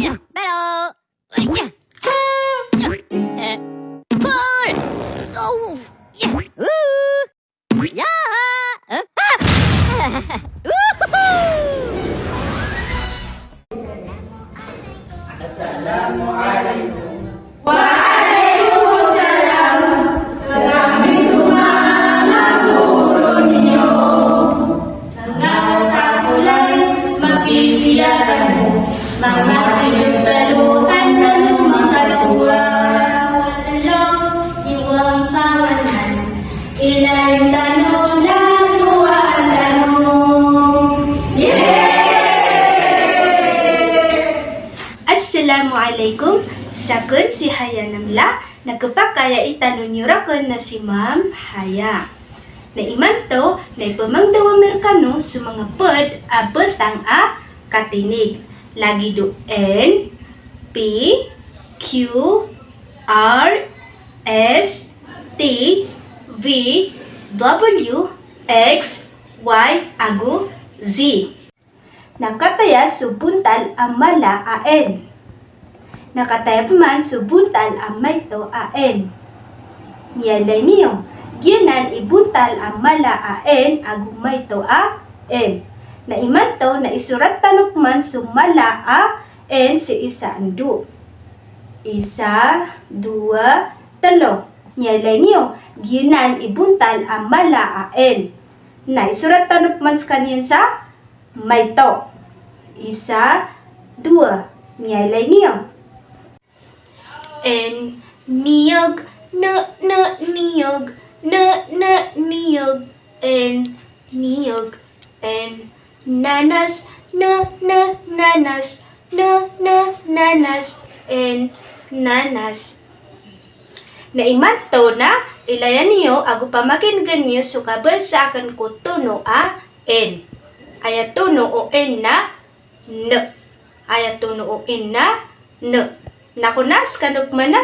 Pero Pull! Oh! Woo! Yeah! Woohoo! Ilang tanong na suwa ang tanong. Assalamualaikum. Sakon si Haya Namla. Nagkapakaya itanong niyo rakon na si Ma'am Haya. Na iman to, na ipamangdaw Amerikano sa mga pod abotang a katinig. Lagi do N, P, Q, R, S, T, V, W, X, Y, agu, Z. Nakataya subuntal ang mala a N. Nakataya paman subuntal ang mayto a N. Niyalay niyo, ginan ibuntal ang mala a N agu mayto a N. Na iman to na isurat tanukman sumala a N si isa andu. Isa, dua, talo. Niyalay niyo, ginan ibuntal ang mala a N. Na isurat tanukman sa kanyan sa mayto. Isa, dua. Niyalay niyo. N, niyog, niyog, niyog, N, niyog, N, nanas, nanas, nanas, N, nanas. Na imanto na, ilayan niyo, ago pamakingan niyo, sukabal sa akin ko tuno a N. Ayat tuno o N na N. Ayat tuno o N na N. Nakunas kanok man na.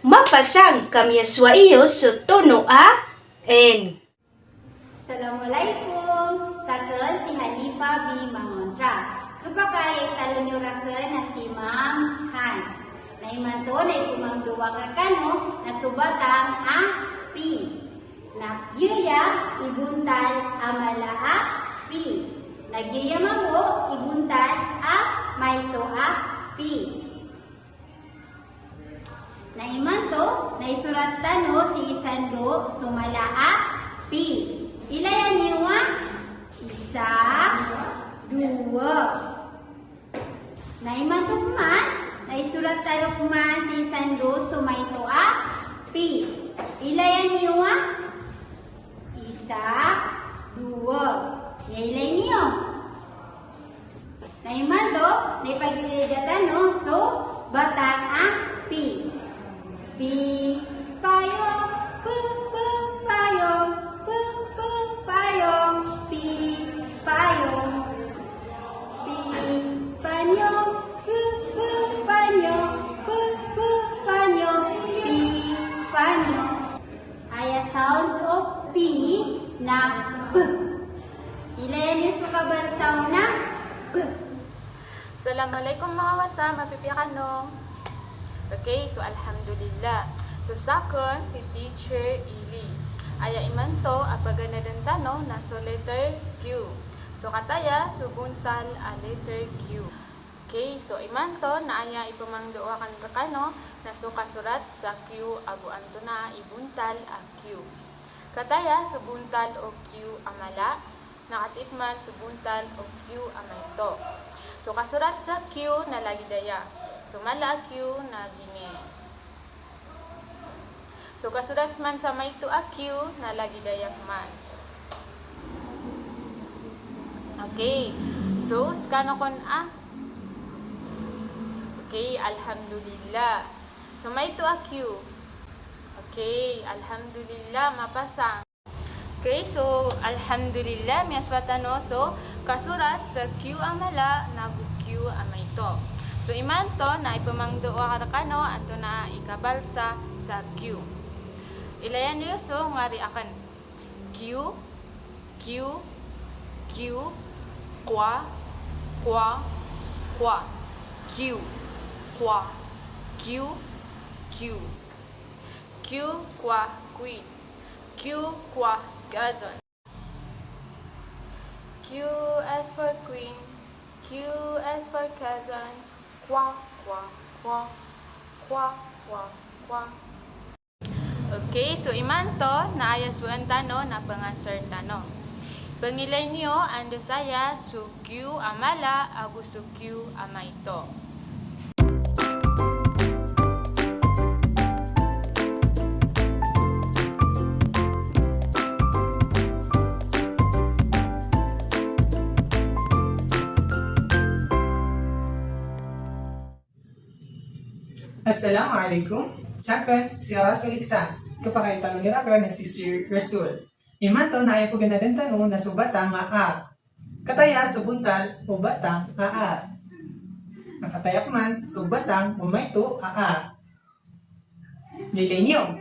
Mapasang kamyaswa iyo so tuno a N. Assalamualaikum. Sakon si Hanifa B. Mangontra. Kapagay talo niyo rakon na si Ma'am Han. Na imanto na ipumangduwa rakano na subatang a P. Na yuya ibuntal amala a P. Nagyaya mo ibuntal a mayto a P. Na imanto na isurat tano si isando sumala a P. Ilayan niyo isa, dua. Na imanto man na isurat tano man si isando sumayto a P. Ilayan niyo isa, dua. Ilayan niyo. Na imanto na ipagililigatan no so batang a P. P, payong, P, payong, P, payong, P, payong, P, panyong, P, panyong, P, panyong, P, panyong. Aya sounds of P na B. Ilayan niyo sa kabar sound na B. Assalamualaikum mga mata, mapipiyakan no. Okay, so alhamdulillah. So sakon si Teacher Ili. Aya imanto apagana den tanong na so letter Q. So kataya subuntal a letter Q. Okay, so imanto na aya ipamangduwa kan kakano na so kasurat sa Q agu anto na ibuntal a Q. Kataya subuntal o Q amala, nakatikman subuntal o Q amayto. So kasurat sa Q na lagi daya. So mala Q na gini. So kasurat man sa may to a Q na lagi dayak man. Okay. So skano kon a. Okay, alhamdulillah. So may to a Q. Okay, alhamdulillah mapasang. Okay, so alhamdulillah miaswata no. So kasurat sa Q amala nagu Q amay to. So imanto na ipamangduwa karakano anto na ikabalsa sa Q. Ilayan niyo so ngari akan Q, Q, Q, kwa, qua, qua. Q, qua, Q, Q. Q qua queen. Q qua cousin. Q as for queen. Q as for cousin. Qua, qua, qua. Qua, qua, qua. Okay, so imanto na ayas buwan tano na panganswer tano. Pangilay niyo ando saya su Q amala agu su Q ama ito. Assalamualaikum. Sakon, si Rasul Iksan. Kapag tanong nila ko na si Sir Rasul. Imanto na ay paganadan tanong na subata nga a. Kataya subuntal o batang a. Nakatayak man subatang umayto a. Nilay niyo.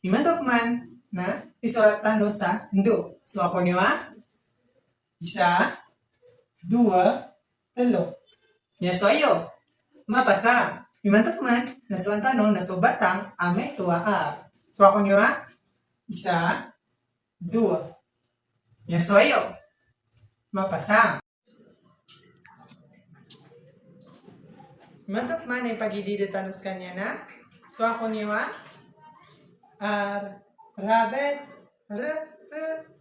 Imanto man na isurat tano sa ndo. So ako niyo isa, dua, talo. Yes, so ayo. Mapasa. Imantok man, nasuan tanong, nasubatang, ame tuwa a. So ako nyo isa, dua. Yan, so ayo. Mapasang. Imantok man ay pagididitanos kanya na. So ako nyo rabbit, rabbit,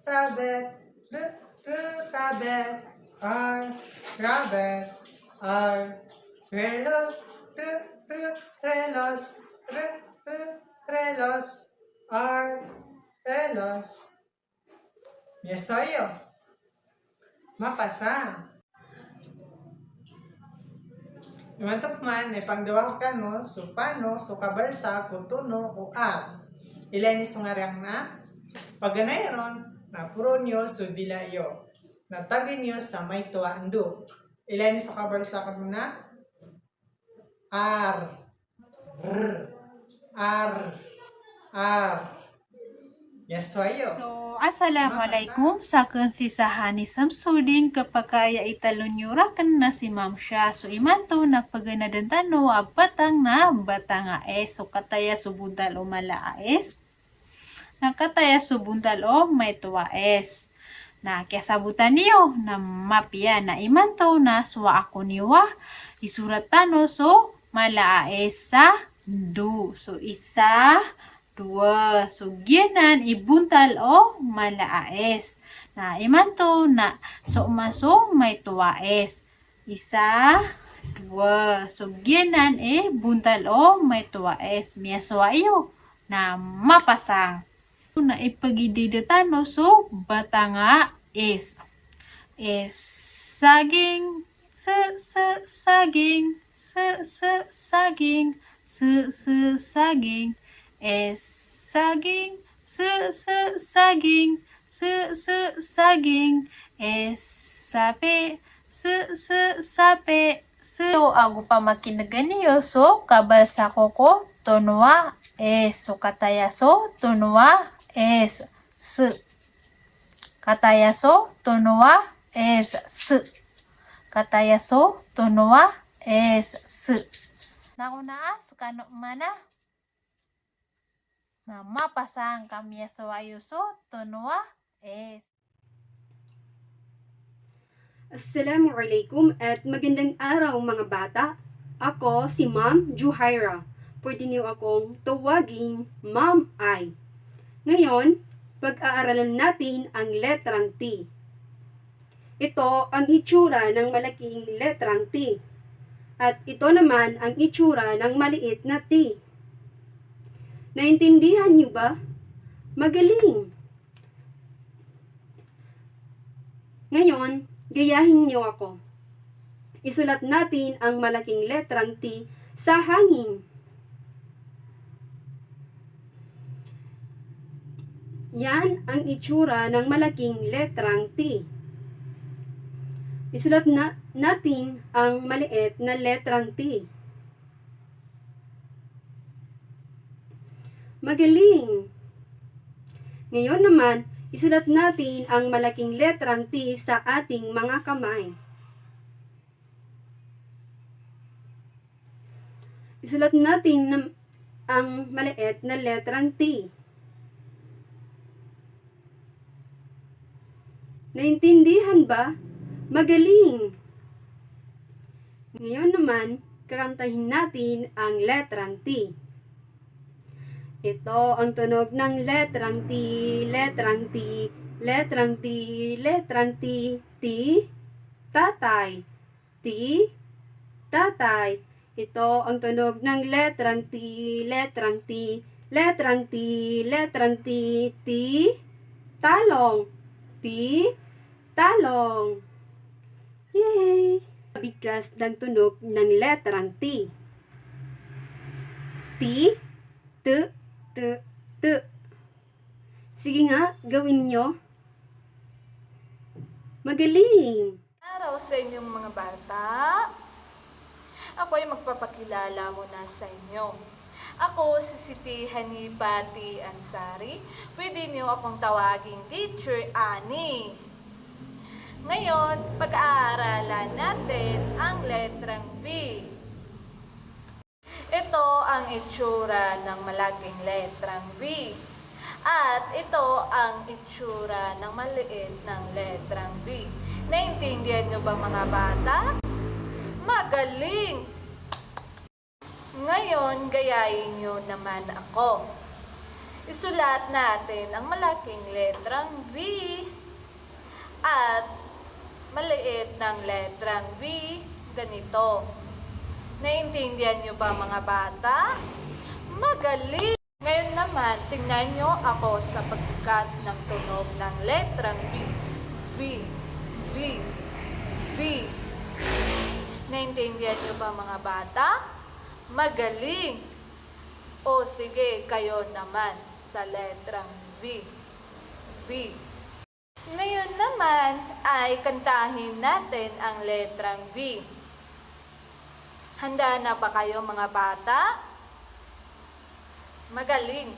rabbit, rabbit, relos, relos, relos, relos. Yes, soyo. Mapasa. Imantok man, ay panggawa ka no, so pano, so kabalsa, kutuno, o a. Ilan is ngaryang na? Paganayron, na puro nyo, so dilayo. Natagin nyo sa may tuwa ando. Ilan is kabalsa ka muna? R, R, R, R. Yes, soyo. So, Assalamualaikum. Saken si Sahani Samsudin kapakaya italunyurakan na si Ma'am Shah. So, imanto nagpaganadan tano batang na batang aes. So, kataya subuntal o mala aes. Nakataya subuntal o may tuwa es. Na kaya sabutan niyo na mapya na imanto na suwa ako niwa. Isurat tano so mala aes sa du. So, isa, dua. So, giyanan, ibuntal o malaes. Na imanto na so maso may tuwaes. Isa, dua. So, giyanan buntal o may tuwaes. Miyaso ayo na mapasang. Na ipagididetano so batanga is saging, saging, saging, saging, saging, saging, saging, sape, sape, so agu pamakinagagan niyo so kabal sa koko tonwa so kataya so tonwa s kataya so tonwa s kataya so tonwa s nakunaas kano mana na mapasang kami so ayuso tonwa s. Assalamualaikum at magandang araw mga bata. Ako si Ma'am Juhaira. Pwede niyo akong tawagin Ma'am Ai. Ngayon, pag-aaralan natin ang letrang T. Ito ang itsura ng malaking letrang T. At ito naman ang itsura ng maliit na T. Naintindihan niyo ba? Magaling! Ngayon, gayahin niyo ako. Isulat natin ang malaking letrang T sa hangin. Yan ang itsura ng malaking letrang T. Isulat natin ang maliit na letrang T. Magaling! Ngayon naman, isulat natin ang malaking letrang T sa ating mga kamay. isulat natin ang maliit na letrang T. Naintindihan ba? Magaling! Ngayon naman, kakantahin natin ang letrang T. Ito ang tunog ng letrang T, letrang T, letrang T, letrang T, T, tatay, T, tatay. Ito ang tunog ng letrang T, letrang T, letrang T, letrang T, T, talong, T, talong. Yay! Bigkas ng tunog ng letrang T. T, T, T, T. Sige nga, gawin nyo. Magaling! Araw sa inyong mga bata. Ako ay magpapakilala muna sa inyo. Ako si Siti Hanifa T. Ansari. Pwede niyo akong tawaging Teacher Ani. Ngayon, pag-aaralan natin ang letrang V. Ito ang itsura ng malaking letrang V. At ito ang itsura ng maliit ng letrang V. Naintindihan niyo ba mga bata? Magaling! Ngayon, gayahin niyo naman ako. Isulat natin ang malaking letrang V at maliit ng letrang V ganito. Naintindihan niyo ba mga bata? Magaling! Ngayon naman, tingnan niyo ako sa pagbukas ng tunog ng letrang V. V, V, V. Naintindihan niyo ba mga bata? Magaling! O sige, kayo naman sa letrang V. V. Ngayon naman ay kantahin natin ang letrang V. Handa na ba kayo mga bata? Magaling!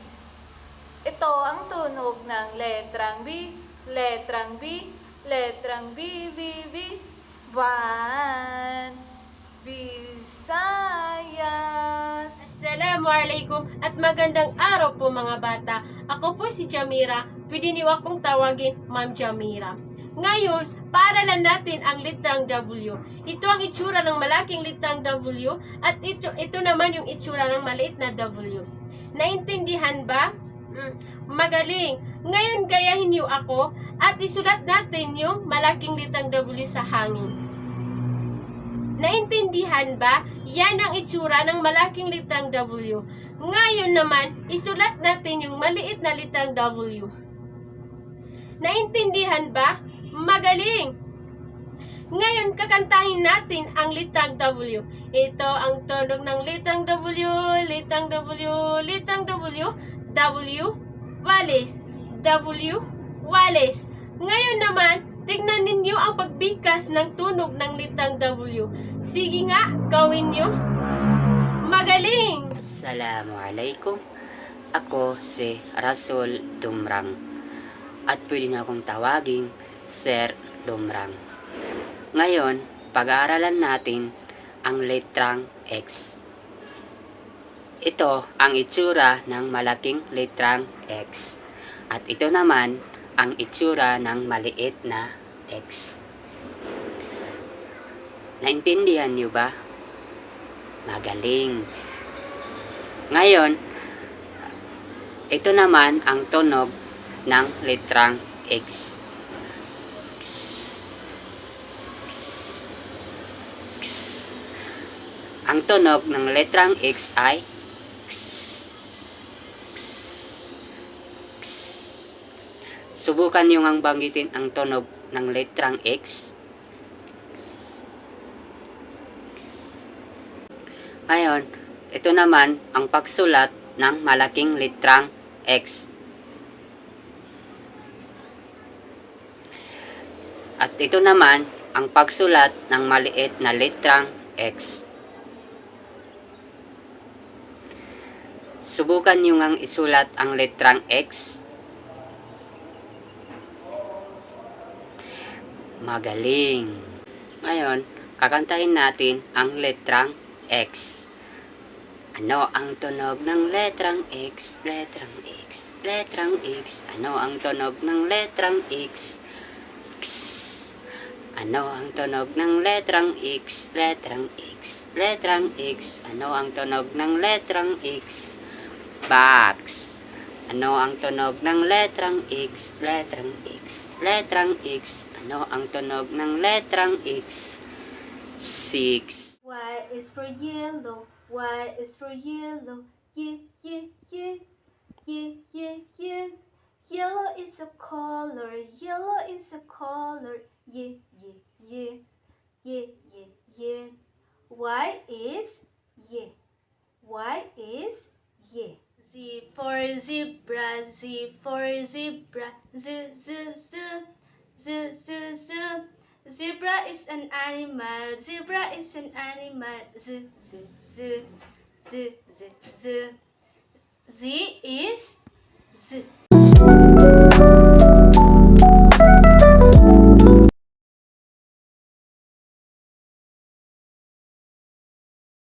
Ito ang tunog ng letrang V, letrang V, letrang V, V, V. One, Visayas. Assalamualaikum at magandang araw po mga bata. Ako po si Jamira. Pwede niyo akong tawagin Ma'am Jamira. Ngayon, paaralan natin ang litrang W. Ito ang itsura ng malaking litrang W at ito naman yung itsura ng maliit na W. Naintindihan ba? Magaling! Ngayon gayahin niyo ako at isulat natin yung malaking litrang W sa hangin. Naintindihan ba? Yan ang itsura ng malaking litrang W. Ngayon naman, isulat natin yung maliit na litrang W. Naintindihan ba? Magaling! Ngayon, kakantahin natin ang litrang W. Ito ang tunog ng litrang W, litrang W, litrang W, W, Wallace, W, Wallace. Ngayon naman, tignan ninyo ang pagbigkas ng tunog ng litrang W. Sige nga, gawin nyo. Magaling! Assalamualaikum. Ako si Rasul Dumrang. At pwede na akong tawaging Sir Dumrang. Ngayon, pag-aaralan natin ang letrang X. Ito ang itsura ng malaking letrang X. At ito naman ang itsura ng maliit na X. Naintindihan niyo ba? Magaling! Ngayon, ito naman ang tunog ng letrang X. Ang tunog ng letrang X ay subukan nyo ngang banggitin ang tunog ng letrang X. Ngayon, ito naman ang pagsulat ng malaking letrang X. At ito naman ang pagsulat ng maliit na letrang X. Subukan nyo ngang isulat ang letrang X. Magaling! Ngayon, kakantahin natin ang letrang X. Ano ang tunog ng letrang X? Letrang X. Letrang X. Ano ang tunog ng letrang X? X. Ano ang tunog ng letrang X? Letrang X. Letrang X. Ano ang tunog ng letrang X? Box. Ano ang tunog ng letrang X? Letrang X. Letrang X. Ano ang tunog ng letrang X? 6. Y is for yellow. Y is for yellow. Y, y, y. Y, y, y. Yellow is a color. Yellow is a color. Y, y, y. Y, y, y. Y is y. Y is y. Z for zebra. Z for zebra. Z, z, z. Z, z, z. Zebra is an animal. Zebra is an animal. Z, z, z. Z, z, z. Z is z.